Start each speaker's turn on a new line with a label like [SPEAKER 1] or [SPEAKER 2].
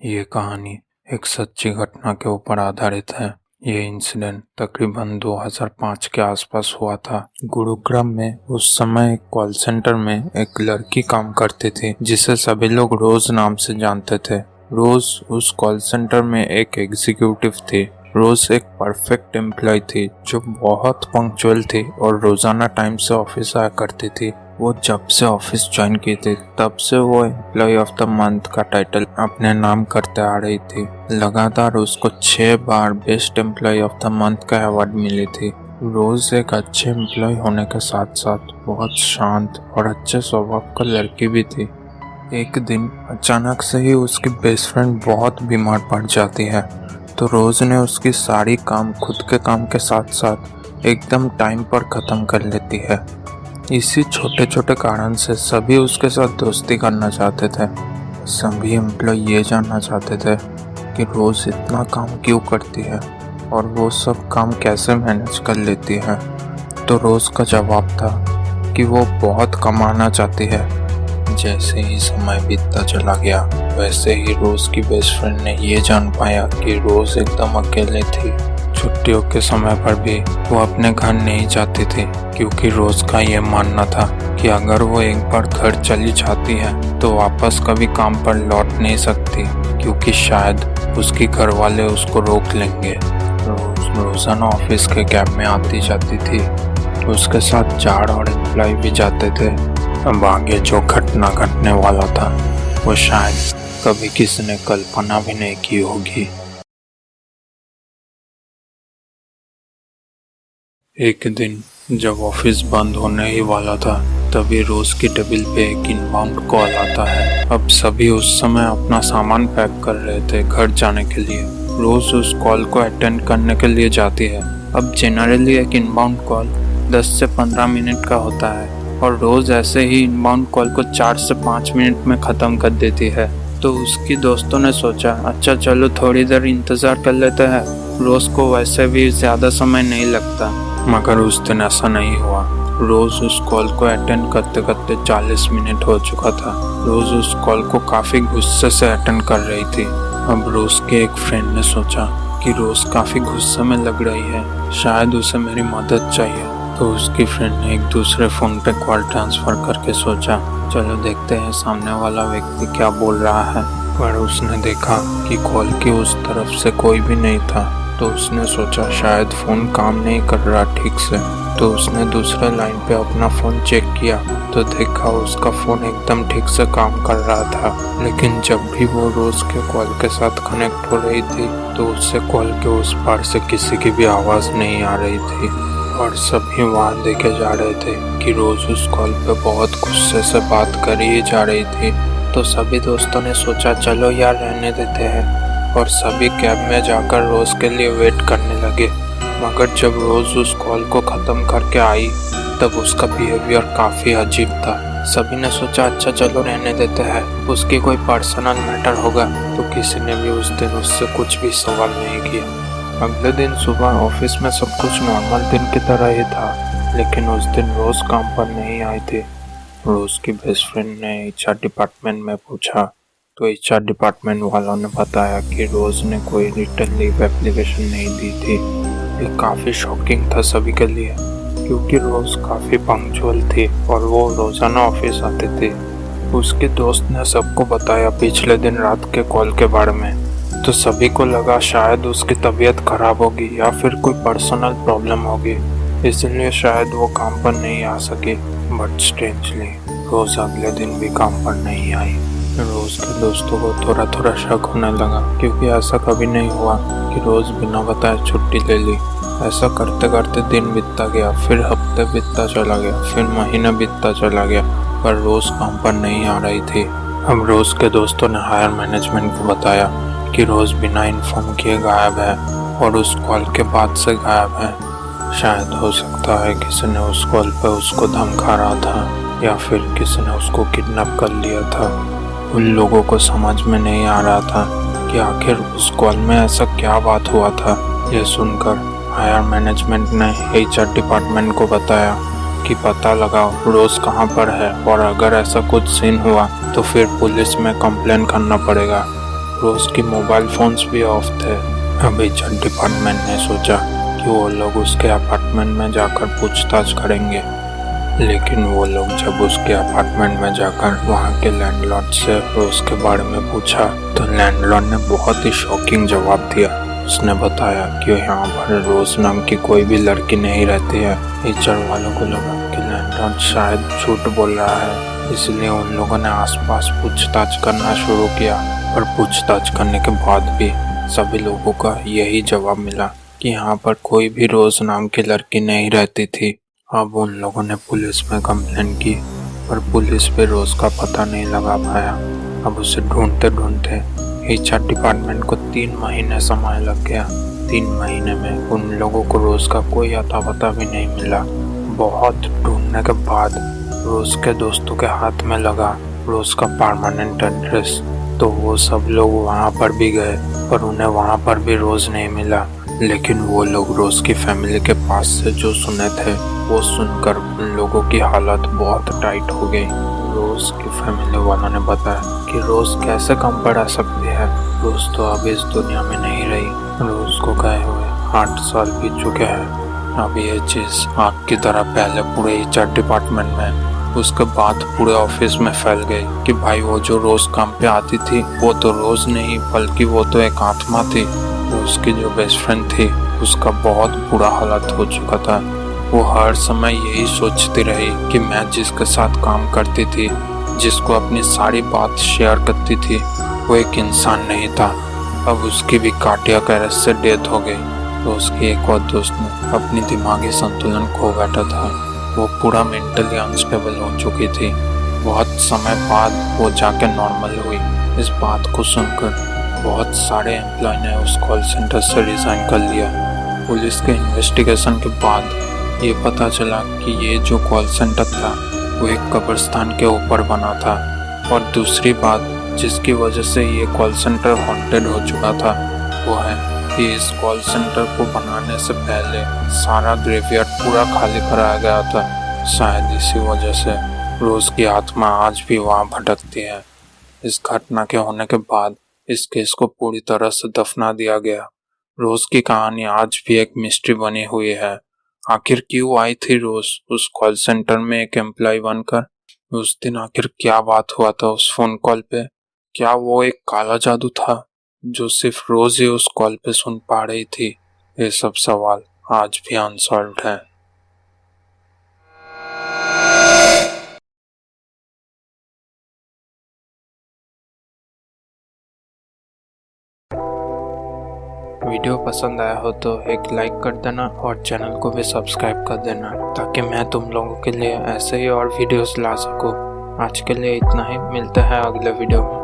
[SPEAKER 1] ये कहानी एक सच्ची घटना के ऊपर आधारित है। ये इंसिडेंट तकरीबन 2005 के आसपास हुआ था। गुरुग्राम में उस समय एक कॉल सेंटर में एक लड़की काम करती थी जिसे सभी लोग रोज नाम से जानते थे। रोज उस कॉल सेंटर में एक एग्जीक्यूटिव थी। रोज एक परफेक्ट एम्प्लॉय थी जो बहुत पंक्चुअल थी और रोजाना टाइम से ऑफिस आया करती थी। वो जब से ऑफिस ज्वाइन की थी तब से वो एम्प्लॉय ऑफ द मंथ का टाइटल अपने नाम करते आ रही थी। लगातार उसको 6 बार best employee of the month का अवार्ड मिली थी। रोज एक अच्छे एम्प्लॉय होने के साथ साथ बहुत शांत और अच्छे स्वभाव का लड़की भी थी। एक दिन अचानक से ही उसकी बेस्ट फ्रेंड बहुत बीमार पड़ जाती है, तो रोज ने उसकी सारी काम खुद के काम के साथ साथ एकदम टाइम पर ख़त्म कर लेती है। इसी छोटे छोटे कारण से सभी उसके साथ दोस्ती करना चाहते थे। सभी एम्प्लॉय ये जानना चाहते थे कि रोज इतना काम क्यों करती है और वो सब काम कैसे मैनेज कर लेती है। तो रोज का जवाब था कि वो बहुत कमाना चाहती है। जैसे ही समय बीतता चला गया वैसे ही रोज की बेस्ट फ्रेंड ने ये जान पाया कि रोज एकदम अकेले थी। छुट्टियों के समय पर भी वो अपने घर नहीं जाती थी क्योंकि रोज का ये मानना था कि अगर वो एक बार घर चली जाती है तो वापस कभी काम पर लौट नहीं सकती, क्योंकि शायद उसके घर वाले उसको रोक लेंगे। रोजाना ऑफिस के कैब में आती जाती थी। उसके साथ जाड़ और एम्प्लॉय भी जाते थे। अब आगे जो घटना घटने वाला था वो शायद कभी किसी ने कल्पना भी नहीं की होगी। एक दिन जब ऑफिस बंद होने ही वाला था तभी रोज की टेबल पे एक इनबाउंड कॉल आता है। अब सभी उस समय अपना सामान पैक कर रहे थे घर जाने के लिए। रोज उस कॉल को अटेंड करने के लिए जाती है। अब जनरली एक इनबाउंड कॉल 10 से 15 मिनट का होता है और रोज ऐसे ही इनबाउंड कॉल को 4 से 5 मिनट में ख़त्म कर देती है। तो उसकी दोस्तों ने सोचा अच्छा चलो थोड़ी देर इंतज़ार कर लेते हैं, रोज को वैसे भी ज़्यादा समय नहीं लगता। मगर उस दिन ऐसा नहीं हुआ। रोज उस कॉल को अटेंड करते करते 40 मिनट हो चुका था। रोज उस कॉल को काफ़ी गुस्से से अटेंड कर रही थी। अब रोज के एक फ्रेंड ने सोचा कि रोज काफ़ी गुस्से में लग रही है, शायद उसे मेरी मदद चाहिए। तो उसकी फ्रेंड ने एक दूसरे फ़ोन पे कॉल ट्रांसफ़र करके सोचा चलो देखते हैं सामने वाला व्यक्ति क्या बोल रहा है। पर उसने देखा कि कॉल की उस तरफ से कोई भी नहीं था। तो उसने सोचा शायद फ़ोन काम नहीं कर रहा ठीक से। तो उसने दूसरे लाइन पे अपना फ़ोन चेक किया तो देखा उसका फ़ोन एकदम ठीक से काम कर रहा था। लेकिन जब भी वो रोज़ के कॉल के साथ कनेक्ट हो रही थी तो उससे कॉल के उस पार से किसी की भी आवाज़ नहीं आ रही थी और सभी वहाँ देखे जा रहे थे कि रोज़ उस कॉल पे बहुत गुस्से से बात कर ही जा रही थी। तो सभी दोस्तों ने सोचा चलो यार रहने देते हैं और सभी कैब में जाकर रोज के लिए वेट करने लगे। मगर जब रोज उस कॉल को ख़त्म करके आई तब उसका बिहेवियर काफ़ी अजीब था। सभी ने सोचा अच्छा चलो रहने देते हैं, उसकी कोई पर्सनल मैटर होगा। तो किसी ने भी उस दिन उससे कुछ भी सवाल नहीं किया। अगले दिन सुबह ऑफिस में सब कुछ नॉर्मल दिन की तरह ही था, लेकिन उस दिन रोज काम पर नहीं आई थी। रोज की बेस्ट फ्रेंड ने HR डिपार्टमेंट में पूछा तो HR डिपार्टमेंट वालों ने बताया कि रोज ने कोई रिटर्न लीव एप्लीकेशन नहीं दी थी। ये काफ़ी शॉकिंग था सभी के लिए, क्योंकि रोज काफ़ी पंक्चुअल थी और वो रोज़ाना ऑफिस आती थी। उसके दोस्त ने सबको बताया पिछले दिन रात के कॉल के बारे में। तो सभी को लगा शायद उसकी तबीयत खराब होगी या फिर कोई पर्सनल प्रॉब्लम होगी, इसलिए शायद वो काम पर नहीं आ सकी। बट स्ट्रेंजली रोज अगले दिन भी काम पर नहीं आई। रोज के दोस्तों को थोड़ा थोड़ा शक होने लगा, क्योंकि ऐसा कभी नहीं हुआ कि रोज बिना बताए छुट्टी ले ली। ऐसा करते करते दिन बीतता गया, फिर हफ्ते बीतता चला गया, फिर महीना बीतता चला गया, पर रोज काम पर नहीं आ रही थी। अब रोज के दोस्तों ने हायर मैनेजमेंट को बताया कि रोज बिना इन्फॉर्म किए गायब है और उस कॉल के बाद से गायब है। शायद हो सकता है किसी ने उस कॉल पर उसको धमका रहा था या फिर किसी ने उसको किडनैप कर लिया था। उन लोगों को समझ में नहीं आ रहा था कि आखिर उस कॉल में ऐसा क्या बात हुआ था। यह सुनकर हायर मैनेजमेंट ने HR डिपार्टमेंट को बताया कि पता लगाओ रोज कहाँ पर है और अगर ऐसा कुछ सीन हुआ तो फिर पुलिस में कंप्लेन करना पड़ेगा। रोज की मोबाइल फोन्स भी ऑफ थे। अब एचआर डिपार्टमेंट ने सोचा कि वो लोग उसके अपार्टमेंट में जाकर पूछताछ करेंगे, लेकिन वो लोग जब उसके अपार्टमेंट में जाकर वहाँ के लैंडलॉर्ड से रोज के बारे में पूछा तो लैंडलॉर्ड ने बहुत ही शॉकिंग जवाब दिया। उसने बताया कि यहाँ पर रोज नाम की कोई भी लड़की नहीं रहती है। एचआर वालों को लगा कि लैंडलॉर्ड शायद झूठ बोल रहा है, इसलिए उन लोगों ने आसपास पूछताछ करना शुरू किया। पर पूछताछ करने के बाद भी सभी लोगों का यही जवाब मिला कि यहाँ पर कोई भी रोज नाम की लड़की नहीं रहती थी। अब उन लोगों ने पुलिस में कंप्लेंट की, पर पुलिस पे रोज का पता नहीं लगा पाया। अब उसे ढूंढते ढूंढते एचआर डिपार्टमेंट को 3 महीने समय लग गया। 3 महीने में उन लोगों को रोज का कोई अता पता भी नहीं मिला। बहुत ढूंढने के बाद रोज के दोस्तों के हाथ में लगा रोज का परमानेंट एड्रेस, तो वो सब लोग वहाँ पर भी गए, पर उन्हें वहाँ पर भी रोज नहीं मिला। लेकिन वो लोग रोज की फैमिली के पास से जो सुने थे वो सुनकर उन लोगों की हालत बहुत टाइट हो गई। रोज की फैमिली वालों ने बताया कि रोज कैसे कम पड़ा सकती है, रोज तो अब इस दुनिया में नहीं रही। रोज को गए हुए 8 साल बीत चुके हैं। अब ये चीज आग की तरह पहले पूरे एचआर डिपार्टमेंट में, उसके बाद पूरे ऑफिस में फैल गई कि भाई वो जो रोज काम पे आती थी वो तो रोज नहीं बल्कि वो तो एक आत्मा थी। उसकी जो बेस्ट फ्रेंड थी उसका बहुत बुरा हालत हो चुका था। वो हर समय यही सोचती रही कि मैं जिसके साथ काम करती थी, जिसको अपनी सारी बात शेयर करती थी, वो एक इंसान नहीं था। अब उसकी भी कार्डियक अरेस्ट से डेथ हो गई। तो उसकी एक और दोस्त ने अपनी दिमागी संतुलन खो बैठा था। वो पूरा मेंटली अनस्टेबल हो चुकी थी। बहुत समय बाद वो जाके नॉर्मल हुई। इस बात को सुनकर बहुत सारे एम्प्लॉय ने उस कॉल सेंटर से रिजाइन कर लिया। पुलिस के इन्वेस्टिगेशन के बाद ये पता चला कि ये जो कॉल सेंटर था वो एक कब्रिस्तान के ऊपर बना था। और दूसरी बात जिसकी वजह से ये कॉल सेंटर हॉन्टेड हो चुका था वो है कि इस कॉल सेंटर को बनाने से पहले सारा ग्रेवयार्ड पूरा खाली कराया गया था। शायद इसी वजह से रोज की आत्मा आज भी वहाँ भटकती है। इस घटना के होने के बाद इस केस को पूरी तरह से दफना दिया गया। रोज की कहानी आज भी एक मिस्ट्री बनी हुई है। आखिर क्यों आई थी रोज उस कॉल सेंटर में एक एम्प्लॉय बनकर? उस दिन आखिर क्या बात हुआ था उस फोन कॉल पे? क्या वो एक काला जादू था जो सिर्फ रोज ही उस कॉल पे सुन पा रही थी? ये सब सवाल आज भी अनसॉल्व्ड हैं। वीडियो पसंद आया हो तो एक लाइक कर देना और चैनल को भी सब्सक्राइब कर देना ताकि मैं तुम लोगों के लिए ऐसे ही और वीडियोस ला सकूं। आज के लिए इतना ही, मिलते हैं अगले वीडियो में।